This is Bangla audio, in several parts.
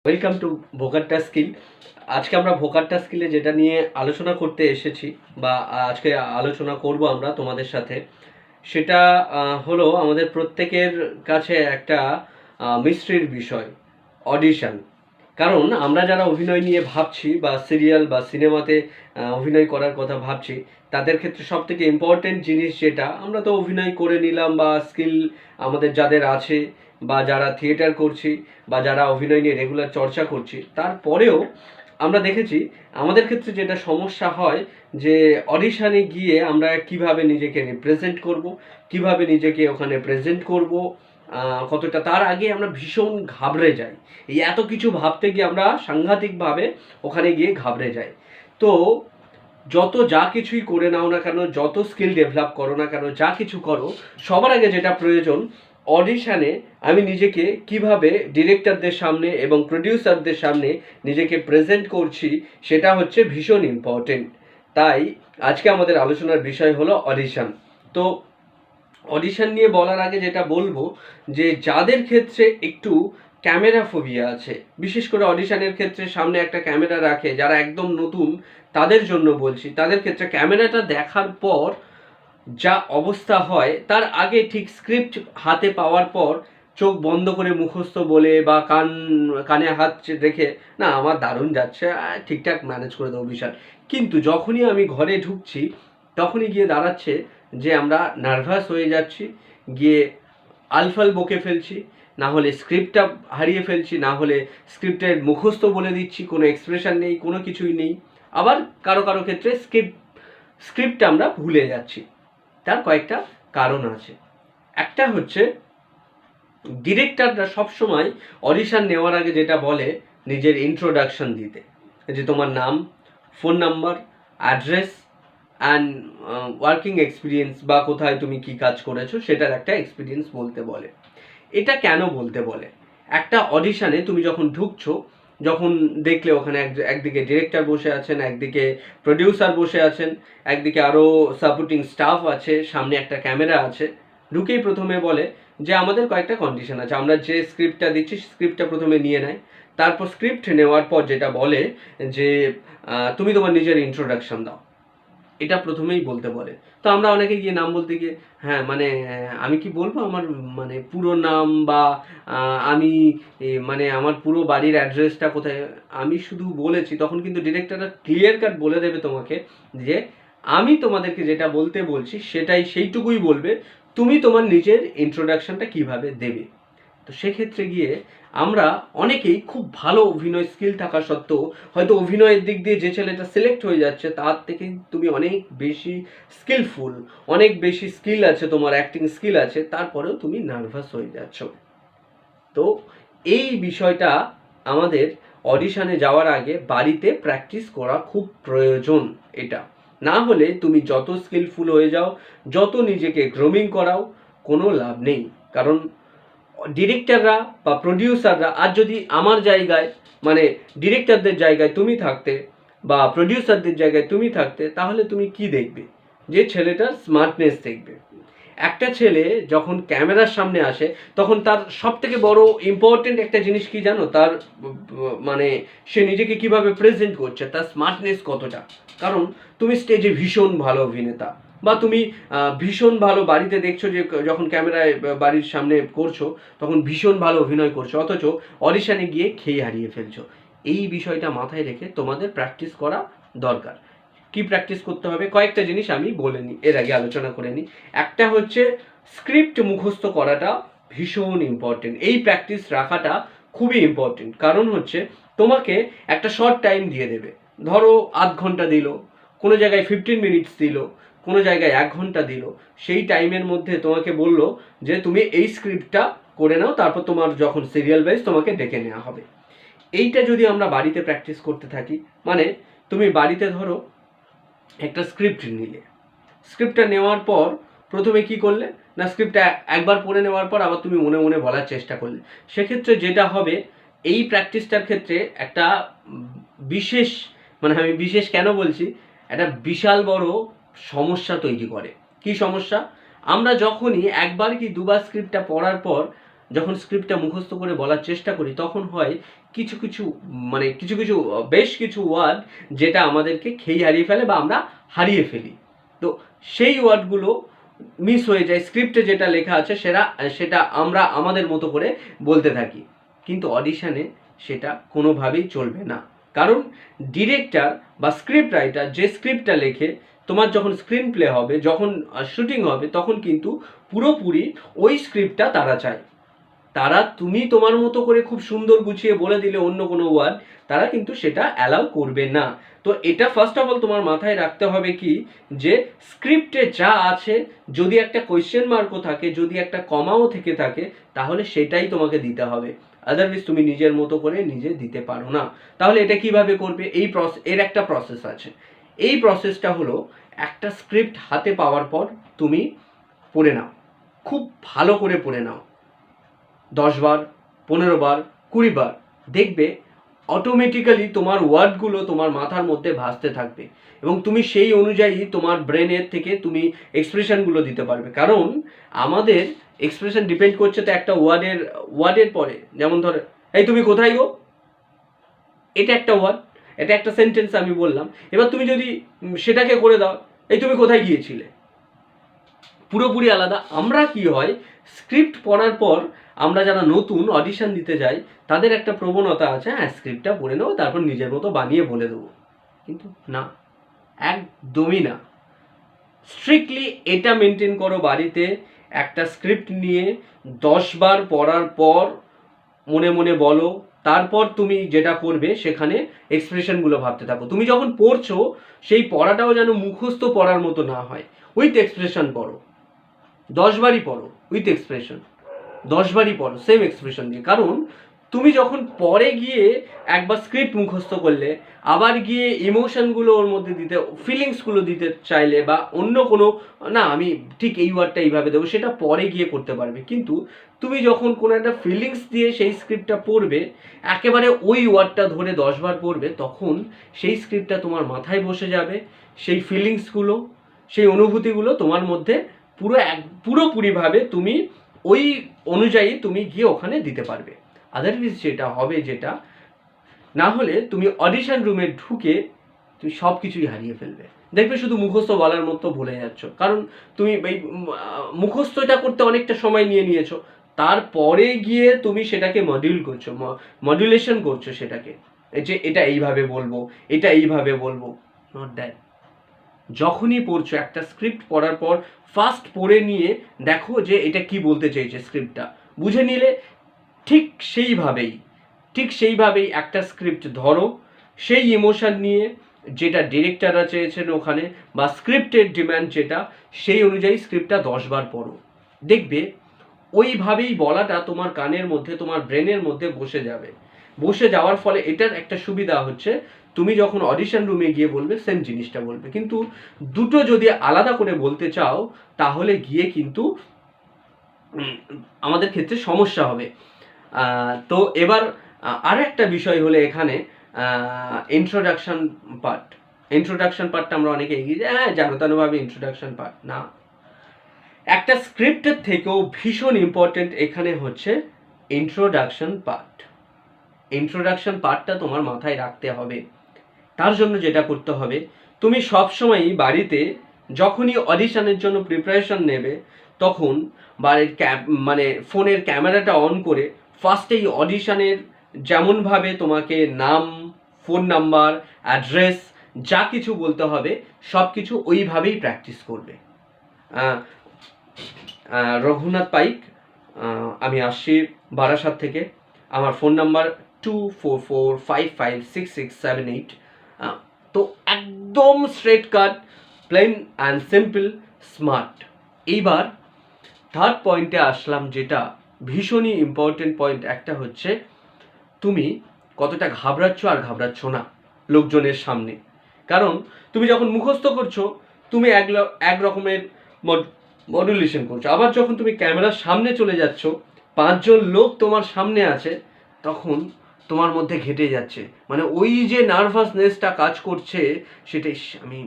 Welcome to ভোকারটা skill. আজকে আমরা ভোকারটা স্কিলে যেটা নিয়ে আলোচনা করতে এসেছি বা আজকে আলোচনা করব আমরা তোমাদের সাথে, সেটা হলো আমাদের প্রত্যেকের কাছে একটা মিস্ট্রির বিষয়, অডিশন। কারণ আমরা যারা অভিনয় নিয়ে ভাবছি বা সিরিয়াল বা সিনেমাতে অভিনয় করার কথা ভাবছি, তাদের ক্ষেত্রে সব থেকে ইম্পর্টেন্ট জিনিস যেটা, আমরা তো অভিনয় করে নিলাম বা স্কিল আমাদের যাদের আছে বা যারা থিয়েটার করছি বা যারা অভিনয় নিয়ে রেগুলার চর্চা করছি, তারপরেও আমরা দেখেছি আমাদের ক্ষেত্রে যেটা সমস্যা হয় যে অডিশানে গিয়ে আমরা কিভাবে নিজেকে রিপ্রেজেন্ট করব, কিভাবে নিজেকে ওখানে প্রেজেন্ট করব, কতটা তার আগে আমরা ভীষণ ঘাবড়ে যাই। এই এত কিছু ভাবতে গিয়ে আমরা সাংঘাতিকভাবে ওখানে গিয়ে ঘাবড়ে যাই। তো যত যা কিছুই করে নাও না কেন, যত স্কিল ডেভেলপ করো না কেন, যা কিছু করো, সবার আগে যেটা প্রয়োজন, অডিশানে আমি নিজেকে কিভাবে ডিরেক্টরদের সামনে এবং প্রডিউসারদের সামনে নিজেকে প্রেজেন্ট করছি, সেটা হচ্ছে ভীষণ ইম্পর্টেন্ট। তাই আজকে আমাদের আলোচনার বিষয় হলো অডিশন। তো অডিশন নিয়ে বলার আগে যেটা বলবো, যে যাদের ক্ষেত্রে একটু ক্যামেরা ফোবিয়া আছে, বিশেষ করে অডিশনের ক্ষেত্রে সামনে একটা ক্যামেরা রাখে, যারা একদম নতুন তাদের জন্য বলছি, তাদের ক্ষেত্রে ক্যামেরাটা দেখার পর যা অবস্থা হয়, তার আগে ঠিক স্ক্রিপ্ট হাতে পাওয়ার পর চোখ বন্ধ করে মুখস্থ বলে বা কানে হাত রেখে, না আমার দারুণ যাচ্ছে, ঠিকঠাক ম্যানেজ করে দেবো বিশাল। কিন্তু যখনই আমি ঘরে ঢুকছি, তখনই গিয়ে দাঁড়াচ্ছে যে আমরা নার্ভাস হয়ে যাচ্ছি, গিয়ে আলফাল বকে ফেলছি, না হলে স্ক্রিপ্টটা হারিয়ে ফেলছি, না হলে স্ক্রিপ্টের মুখস্থ বলে দিচ্ছি, কোনো এক্সপ্রেশন নেই, কোনো কিছুই নেই। আবার কারো কারো ক্ষেত্রে স্ক্রিপ্টটা আমরা ভুলে যাচ্ছি। তার কয়েকটা কারণ আছে। একটা হচ্ছে, ডিরেক্টররা সবসময় অডিশন নেওয়ার আগে যেটা বলে, নিজের ইন্ট্রোডাকশন দিতে, যে তোমার নাম, phone number, address and working experience, বা কোথায় তুমি কি কাজ করেছো সেটার একটা এক্সপিরিয়েন্স বলতে বলে। এটা কেন বলতে বলে? একটা অডিশনে তুমি যখন ঢুকছো, যখন দেখলে ওখানে একদিকে ডিরেক্টর বসে আছেন, একদিকে প্রডিউসার বসে আছেন, একদিকে আরও সাপোর্টিং স্টাফ আছে, সামনে একটা ক্যামেরা আছে, ঢুকেই প্রথমে বলে যে আমাদের কয়েকটা কন্ডিশন আছে। আমরা যে স্ক্রিপ্টটা দিচ্ছি, স্ক্রিপ্টটা প্রথমে নিয়ে নেয়। তারপর স্ক্রিপ্ট নেওয়ার পর যেটা বলে যে তুমি তোমার নিজের ইন্ট্রোডাকশন দাও, এটা প্রথমেই বলতে বলে। তো আমরা অনেকে গিয়ে নাম বলতে গিয়ে, হ্যাঁ মানে আমি কি বলবো আমার মানে পুরো নাম, বা আমি মানে আমার পুরো বাড়ির অ্যাড্রেসটা কোথায়, আমি শুধু বলেছি, তখন কিন্তু ডিরেক্টররা ক্লিয়ার কাট বলে দেবে তোমাকে যে আমি তোমাদেরকে যেটা বলতে বলছি সেটাই, সেইটুকুই বলবে, তুমি তোমার নিজের ইন্ট্রোডাকশনটা কিভাবে দেবে। তো সেক্ষেত্রে গিয়ে আমরা অনেকেই খুব ভালো অভিনয় স্কিল থাকা সত্ত্বেও, হয়তো অভিনয়ের দিক দিয়ে যে ছেলেটা সিলেক্ট হয়ে যাচ্ছে তার থেকে তুমি অনেক বেশি স্কিলফুল, অনেক বেশি স্কিল আছে, তোমার অ্যাক্টিং স্কিল আছে, তারপরেও তুমি নার্ভাস হয়ে যাচ্ছ। তো এই বিষয়টা আমাদের অডিশনে যাওয়ার আগে বাড়িতে প্র্যাকটিস করা খুব প্রয়োজন। এটা না হলে তুমি যত স্কিলফুল হয়ে যাও, যত নিজেকে গ্রোমিং করাও, কোনো লাভ নেই। কারণ ডিরেক্টররা বা প্রডিউসাররা, আর যদি আমার জায়গায় মানে ডিরেক্টরদের জায়গায় তুমি থাকতে বা প্রডিউসারদের জায়গায় তুমি থাকতে, তাহলে তুমি কি দেখবে? যে ছেলেটার স্মার্টনেস দেখবে। একটা ছেলে যখন ক্যামেরার সামনে আসে, তখন তার সব থেকে বড় ইম্পর্টেন্ট একটা জিনিস কি জানো? তার মানে সে নিজেকে কিভাবে প্রেজেন্ট করছে, তার স্মার্টনেস কতটা। কারণ তুমি স্টেজে ভীষণ ভালো অভিনেতা, বা তুমি ভীষণ ভালো বাড়িতে দেখছো যে যখন ক্যামেরায় বাড়ির সামনে করছো, তখন ভীষণ ভালো অভিনয় করছো, অথচ অডিশনে গিয়ে খেয়ে হারিয়ে ফেলছো। এই বিষয়টা মাথায় রেখে তোমাদের প্র্যাকটিস করা দরকার। কি প্র্যাকটিস করতে হবে? কয়েকটা জিনিস আমি বলে নিই, এর আগে আলোচনা করে নিই। একটা হচ্ছে, স্ক্রিপ্ট মুখস্থ করাটা ভীষণ ইম্পর্টেন্ট। এই প্র্যাকটিস রাখাটা খুবই ইম্পর্টেন্ট। কারণ হচ্ছে, তোমাকে একটা শর্ট টাইম দিয়ে দেবে, ধরো আধ ঘন্টা দিল, কোনো জায়গায় 15 মিনিটস দিল, কোনো জায়গায় 1 ঘন্টা দিল। সেই টাইমের মধ্যে তোমাকে বললো যে তুমি এই স্ক্রিপ্টটা করে নাও, তারপর তোমার যখন সিরিয়াল ওয়াইজ তোমাকে ডেকে নেওয়া হবে। এইটা যদি আমরা বাড়িতে প্র্যাকটিস করতে থাকি, মানে তুমি বাড়িতে ধরো একটা স্ক্রিপ্ট নিলে, স্ক্রিপ্টটা নেওয়ার পর প্রথমে কি করলে না, স্ক্রিপ্টটা একবার পড়ে নেওয়ার পর আবার তুমি মনে মনে বলার চেষ্টা করলে, সেক্ষেত্রে যেটা হবে, এই প্র্যাকটিসটার ক্ষেত্রে একটা বিশেষ, মানে আমি বিশেষ কেন বলছি, একটা বিশাল বড় সমস্যা তৈরি করে। কি সমস্যা? আমরা যখনই একবার কি দুবার স্ক্রিপ্টটা পড়ার পর যখন স্ক্রিপ্টটা মুখস্থ করে বলার চেষ্টা করি তখন হয় কিছু কিছু বেশ কিছু ওয়ার্ড যেটা আমাদেরকে খেই হারিয়ে ফেলে বা আমরা হারিয়ে ফেলি। তো সেই ওয়ার্ডগুলো মিস হয়ে যায়, স্ক্রিপ্টে যেটা লেখা আছে সেটা আমরা আমাদের মতো করে বলতে থাকি, কিন্তু অডিশনে সেটা কোনোভাবেই চলবে না। কারণ ডিরেক্টর বা স্ক্রিপ্ট রাইটার যে স্ক্রিপ্টটা লেখে, তোমার যখন স্ক্রিন প্লে হবে, যখন শুটিং হবে, তখন কিন্তু পুরোপুরি ওই স্ক্রিপ্টটা তারা চায়। তারা তুমি তোমার মতো করে খুব সুন্দর গুছিয়ে বলে দিলে অন্য কোনো ওয়ার্ড, তারা কিন্তু সেটা অ্যালাউ করবে না। তো এটা ফার্স্ট অফ অল তোমার মাথায় রাখতে হবে কি, যে স্ক্রিপ্টে যা আছে, যদি একটা কোয়েশ্চেন মার্কও থাকে, যদি একটা কমাও থেকে থাকে, তাহলে সেটাই তোমাকে দিতে হবে। আদারওয়াইজ তুমি নিজের মতো করে নিজে দিতে পারো না। তাহলে এটা কিভাবে করবে? এর একটা প্রসেস আছে। এই প্রসেসটা হলো, একটা স্ক্রিপ্ট হাতে পাওয়ার পর তুমি পড়ে নাও, খুব ভালো করে পড়ে নাও, 10 বার, 15 বার, 20 বার। দেখবে অটোমেটিক্যালি তোমার ওয়ার্ডগুলো তোমার মাথার মধ্যে ভাসতে থাকবে এবং তুমি সেই অনুযায়ী তোমার ব্রেনের থেকে তুমি এক্সপ্রেশনগুলো দিতে পারবে। কারণ আমাদের এক্সপ্রেশন ডিপেন্ড করছে তো একটা ওয়ার্ডের পরে। যেমন ধরো, এই তুমি কোথায় গো, এটা একটা ওয়ার্ড, এটা একটা সেন্টেন্স আমি বললাম। এবার তুমি যদি সেটাকে করে দাও, এই তুমি কোথায় গিয়েছিলে, পুরোপুরি আলাদা। আমরা কি হয়, স্ক্রিপ্ট পড়ার পর আমরা যারা নতুন অডিশন দিতে যাই, তাদের একটা প্রবণতা আছে, হ্যাঁ স্ক্রিপ্টটা পড়ে নেবো, তারপর নিজের মতো বানিয়ে বলে দেবো। কিন্তু না, একদমই না। স্ট্রিক্টলি এটা মেনটেন করো বাড়িতে, একটা স্ক্রিপ্ট নিয়ে 10 বার পড়ার পর মনে মনে বলো, তারপর তুমি যেটা করবে সেখানে এক্সপ্রেশনগুলো ভাবতে থাকো। তুমি যখন পড়ছো, সেই পড়াটাও যেন মুখস্থ পড়ার মতো না হয়, উইথ এক্সপ্রেশন পড়ো। 10 বারই পড়ো উইথ এক্সপ্রেশন, 10 বারই পড়ো সেম এক্সপ্রেশন দিয়ে। কারণ তুমি যখন পরে গিয়ে একবার স্ক্রিপ্ট মুখস্থ করলে, আবার গিয়ে ইমোশনগুলো ওর মধ্যে দিতে, ফিলিংসগুলো দিতে চাইলে, বা অন্য কোনো, না আমি ঠিক এই ওয়ার্ডটা এইভাবে দেবো, সেটা পরে গিয়ে করতে পারবে। কিন্তু তুমি যখন কোনো একটা ফিলিংস দিয়ে সেই স্ক্রিপ্টটা পড়বে, একেবারে ওই ওয়ার্ডটা ধরে 10 বার পড়বে, তখন সেই স্ক্রিপ্টটা তোমার মাথায় বসে যাবে। সেই ফিলিংসগুলো, সেই অনুভূতিগুলো তোমার মধ্যে পুরোপুরিভাবে তুমি ওই অনুযায়ী তুমি গিয়ে ওখানে দিতে পারবে। আদারওয়াইজ যেটা হবে, যেটা না হলে তুমি অডিশন রুমে ঢুকে তুমি সব কিছুই হারিয়ে ফেলবে। দেখবে শুধু মুখস্থ বলার মতো ভুলে যাচ্ছ, কারণ তুমি এই মুখস্থটা করতে অনেকটা সময় নিয়েছো, তারপরে গিয়ে তুমি সেটাকে মডিউলেশন করছো সেটাকে, যে এটা এইভাবে বলবো, এটা এইভাবে বলবো। Not that. যখনই পড়ছো, একটা স্ক্রিপ্ট পড়ার পর ফার্স্ট পড়ে নিয়ে দেখো যে এটা কি বলতে চাইছে, স্ক্রিপ্টটা বুঝে নিলে ঠিক সেইভাবেই একটা স্ক্রিপ্ট ধরো, সেই ইমোশন নিয়ে, যেটা ডিরেক্টররা চেয়েছেন ওখানে, বা স্ক্রিপ্টের ডিম্যান্ড যেটা, সেই অনুযায়ী স্ক্রিপ্টটা 10 বার পড়ো। দেখবে ওইভাবেই বলাটা তোমার কানের মধ্যে, তোমার ব্রেনের মধ্যে বসে যাবে। বসে যাওয়ার ফলে এটার একটা সুবিধা হচ্ছে, তুমি যখন অডিশন রুমে গিয়ে বলবে সেম জিনিসটা বলবে। কিন্তু দুটো যদি আলাদা করে বলতে চাও, তাহলে গিয়ে কিন্তু আমাদের ক্ষেত্রে সমস্যা হবে। তো এবার আর একটা বিষয় হলো এখানে ইন্ট্রোডাকশন পার্টটা আমরা অনেকে এগিয়ে যাই, হ্যাঁ জানোতানোভাবে ইন্ট্রোডাকশন পার্ট না, একটা স্ক্রিপ্টের থেকেও ভীষণ ইম্পর্টেন্ট এখানে হচ্ছে ইন্ট্রোডাকশন পার্টটা তোমার মাথায় রাখতে হবে। তার জন্য যেটা করতে হবে, তুমি সবসময়ই বাড়িতে যখনই অডিশনের জন্য প্রিপারেশন নেবে, তখন বাড়ির ফোনের ক্যামেরাটা অন করে ফার্স্টেই অডিশনের যেমনভাবে তোমাকে নাম, ফোন নাম্বার, অ্যাড্রেস যা কিছু বলতে হবে, সব কিছু ওইভাবেই প্র্যাকটিস করবে। রঘুনাথ পাইক, আমি আসছি বারাসাত থেকে। আমার ফোন নাম্বার 24455667 তো একদম straight cut, plain and simple, smart. এইবার থার্ড পয়েন্টে আসলাম, যেটা ভীষণই ইম্পর্টেন্ট পয়েন্ট। একটা হচ্ছে তুমি কতটা ঘাবড়াচ্ছ আর ঘাবড়াচ্ছ না লোকজনের সামনে। কারণ তুমি যখন মুখস্থ করছো, তুমি এক রকমের মডুলেশন করছো, আবার যখন তুমি ক্যামেরার সামনে চলে যাচ্ছ, 5 জন লোক তোমার সামনে আছে, তখন তোমার মধ্যে ঘেটে যাচ্ছে, মানে ওই যে নার্ভাসনেসটা কাজ করছে, সেটাই আমি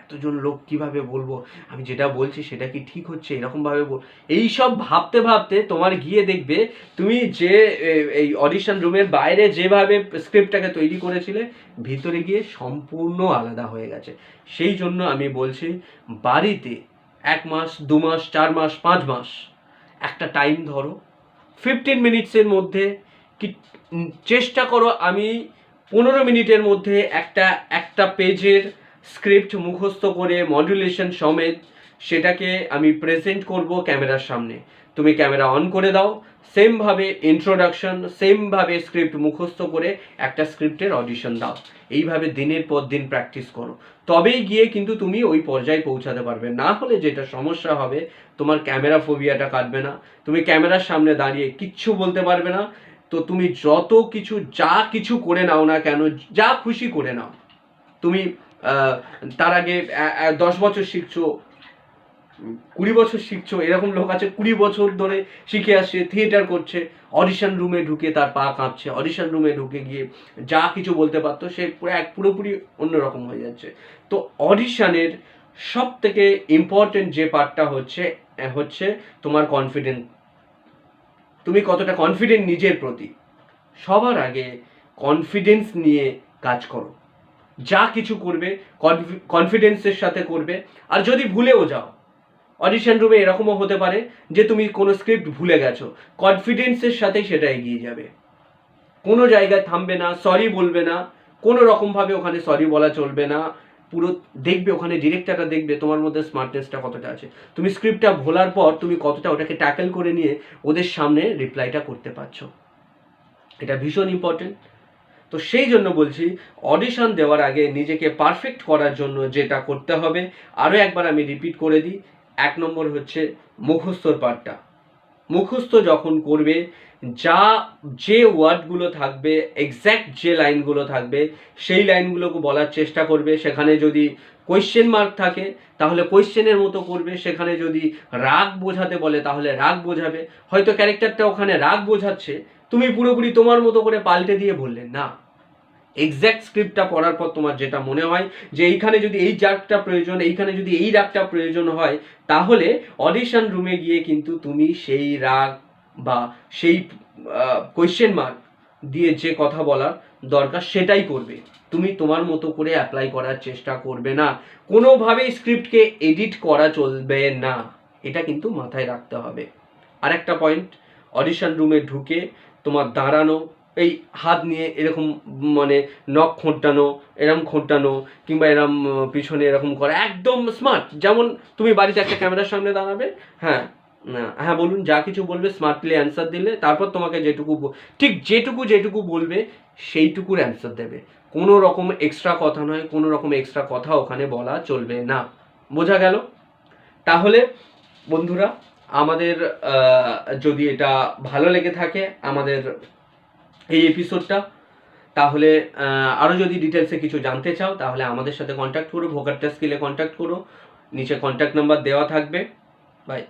এতজন লোক কিভাবে বলবো, আমি যেটা বলছি সেটা কি ঠিক হচ্ছে, এরকমভাবে এইসব ভাবতে ভাবতে তোমার গিয়ে দেখবে তুমি যে এই অডিশন রুমের বাইরে যেভাবে স্ক্রিপ্টটাকে তৈরি করেছিলে, ভিতরে গিয়ে সম্পূর্ণ আলাদা হয়ে গেছে। সেই জন্য আমি বলছি, বাড়িতে 1 মাস 2 মাস 4 মাস 5 মাস একটা টাইম ধরো, 15 মিনিটসের মধ্যে কি চেষ্টা করো। আমি 15 মিনিটের মধ্যে একটা পেজের স্ক্রিপ্ট মুখস্থ করে মডুলেশন সমেত সেটাকে আমি প্রেজেন্ট করব ক্যামেরার সামনে। তুমি ক্যামেরা অন করে দাও, সেমভাবে ইন্ট্রোডাকশন, সেমভাবে স্ক্রিপ্ট মুখস্থ করে একটা স্ক্রিপ্টের অডিশন দাও। এইভাবে দিনের পর দিন প্র্যাকটিস করো, তবেই গিয়ে কিন্তু তুমি ওই পর্যায়ে পৌঁছাতে পারবে। না হলে যেটা সমস্যা হবে, তোমার ক্যামেরা ফোবিয়াটা কাটবে না, তুমি ক্যামেরার সামনে দাঁড়িয়ে কিচ্ছু বলতে পারবে না। তো তুমি যত কিছু যা কিছু করে নাও না কেন, যা খুশি করে নাও, তুমি তার আগে 10 বছর শিখছো, 20 বছর শিখছো, এরকম লোক আছে 20 বছর ধরে শিখে আসছে, থিয়েটার করছে, অডিশন রুমে ঢুকে তার পা কাঁপছে, অডিশন রুমে ঢুকে গিয়ে যা কিছু বলতে পারতো সে পুরোপুরি অন্যরকম হয়ে যাচ্ছে। তো অডিশনের সব থেকে ইম্পর্টেন্ট যে পার্টটা হচ্ছে তোমার কনফিডেন্স। তুমি কতটা কনফিডেন্ট নিজের প্রতি, সবার আগে কনফিডেন্স নিয়ে কাজ করো। যা কিছু করবে কনফিডেন্সের সাথে করবে। আর যদি ভুলেও যাও, অডিশন রুমে এরকমও হতে পারে যে তুমি কোনো স্ক্রিপ্ট ভুলে গেছো, কনফিডেন্সের সাথে সেটা এগিয়ে যাবে, কোনো জায়গায় থামবে না, সরি বলবে না, কোনো রকমভাবে ওখানে সরি বলা চলবে না। পুরো দেখবে ওখানে ডিরেক্টরটা দেখবে তোমার মধ্যে স্মার্টনেসটা কতটা আছে, তুমি স্ক্রিপ্টটা ভোলার পর তুমি কতটা ওটাকে ট্যাকেল করে নিয়ে ওদের সামনে রিপ্লাইটা করতে পারছো। এটা ভীষণ ইম্পর্টেন্ট। তো সেই জন্য বলছি, অডিশন দেওয়ার আগে নিজেকে পারফেক্ট করার জন্য যেটা করতে হবে, আরও একবার আমি রিপিট করে দিই। 1 নম্বর হচ্ছে মুখস্থর পার্টটা। মুখস্থ যখন করবে, যে ওয়ার্ডগুলো থাকবে, এক্স্যাক্ট যে লাইনগুলো থাকবে, সেই লাইনগুলোকে বলার চেষ্টা করবে। সেখানে যদি কোয়েশ্চেন মার্ক থাকে তাহলে কোয়েশ্চেনের মতো করবে, সেখানে যদি রাগ বোঝাতে বলে তাহলে রাগ বোঝাবে। হয়তো ক্যারেক্টারটা ওখানে রাগ বোঝাচ্ছে, তুমি পুরোপুরি তোমার মতো করে পাল্টে দিয়ে বললে না। এক্স্যাক্ট স্ক্রিপ্টটা পড়ার পর তোমার যেটা মনে হয় যে এইখানে যদি এই রাগটা প্রয়োজন, এইখানে যদি এই রাগটা প্রয়োজন হয়, তাহলে অডিশন রুমে গিয়ে কিন্তু তুমি সেই রাগ বা সেই কোয়েশ্চেন মার্ক দিয়ে যে কথা বলার দরকার সেটাই করবে। তুমি তোমার মতো করে অ্যাপ্লাই করার চেষ্টা করবে না, কোনোভাবেই স্ক্রিপ্টকে এডিট করা চলবে না, এটা কিন্তু মাথায় রাখতে হবে। আরেকটা পয়েন্ট, অডিশন রুমে ঢুকে তোমার দাঁড়ানো, এই হাত নিয়ে এরকম মানে নখ খোঁটানো, এরম খোঁটানো, কিংবা এরম পিছনে এরকম করা, একদম স্মার্ট। যেমন তুমি বাড়িতে একটা ক্যামেরার সামনে দাঁড়াবে, হ্যাঁ হ্যাঁ বলুন, যা কিছু বলবে স্মার্টলি অ্যান্সার দিলে, তারপর তোমাকে ঠিক যেটুকু বলবে সেইটুকুর অ্যান্সার দেবে। কোনো রকম এক্সট্রা কথা নয়, কোনো রকম এক্সট্রা কথা ওখানে বলা চলবে না। বোঝা গেল? তাহলে বন্ধুরা, আমাদের যদি এটা ভালো লেগে থাকে আমাদের এই এপিসোডটা, তাহলে আরও যদি ডিটেলসে কিছু জানতে চাও তাহলে আমাদের সাথে কন্ট্যাক্ট করো, ভোকারটা স্কিলে কন্ট্যাক্ট করো, নিচে কন্ট্যাক্ট নাম্বার দেওয়া থাকবে। বাই।